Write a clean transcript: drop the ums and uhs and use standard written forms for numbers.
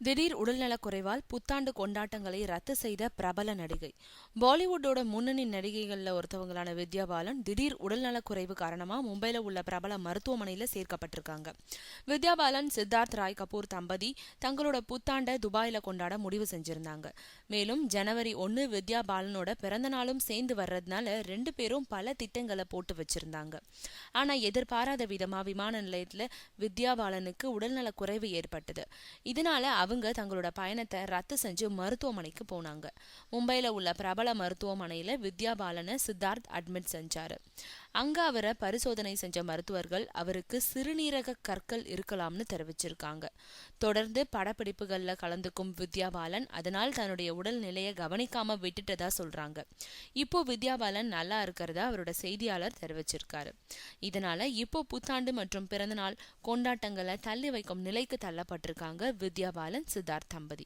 திடீர் உடல்நலக்குறைவால் புத்தாண்டு கொண்டாட்டங்களை ரத்து செய்த பிரபல நடிகை. பாலிவுட்டோட முன்னணி நடிகைகள்ல ஒருத்தவங்களான வித்யா பாலன் திடீர் உடல்நலக்குறைவு காரணமா மும்பைல உள்ள பிரபல மருத்துவமனையில சேர்க்கப்பட்டிருக்காங்க. வித்யா பாலன், சித்தார்த் ராய் கபூர் தம்பதி தங்களோட புத்தாண்டை துபாயில கொண்டாட முடிவு செஞ்சிருந்தாங்க. மேலும் ஜனவரி 1 வித்யா பாலனோட பிறந்த நாளும் சேர்ந்து வர்றதுனால ரெண்டு பேரும் பல திட்டங்களை போட்டு வச்சிருந்தாங்க. ஆனா எதிர்பாராத விதமா விமான நிலையத்துல வித்யா பாலனுக்கு உடல்நல குறைவு ஏற்பட்டது. இதனால அவங்க தங்களோட பயணத்தை ரத்து செஞ்சு மருத்துவமனைக்கு போனாங்க. மும்பையில உள்ள பிரபல மருத்துவமனையில வித்யா பாலனை சித்தார்த் அட்மிட் செஞ்சாரு. அங்க அவரை பரிசோதனை செஞ்ச மருத்துவர்கள் அவருக்கு சிறுநீரக கற்கள் இருக்கலாம்னு தெரிவிச்சிருக்காங்க. தொடர்ந்து படப்பிடிப்புகள்ல கலந்துக்கும் வித்யா பாலன் அதனால் தன்னுடைய உடல் நிலையை கவனிக்காம விட்டுட்டதா சொல்றாங்க. இப்போ வித்யா பாலன் நல்லா இருக்கிறதா அவரோட செய்தியாளர் தெரிவிச்சிருக்காரு. இதனால இப்போ புத்தாண்டு மற்றும் பிறந்தநாள் கொண்டாட்டங்களை தள்ளி வைக்கும் நிலைக்கு தள்ளப்பட்டிருக்காங்க வித்யா பாலன், சித்தார்த் தம்பதி.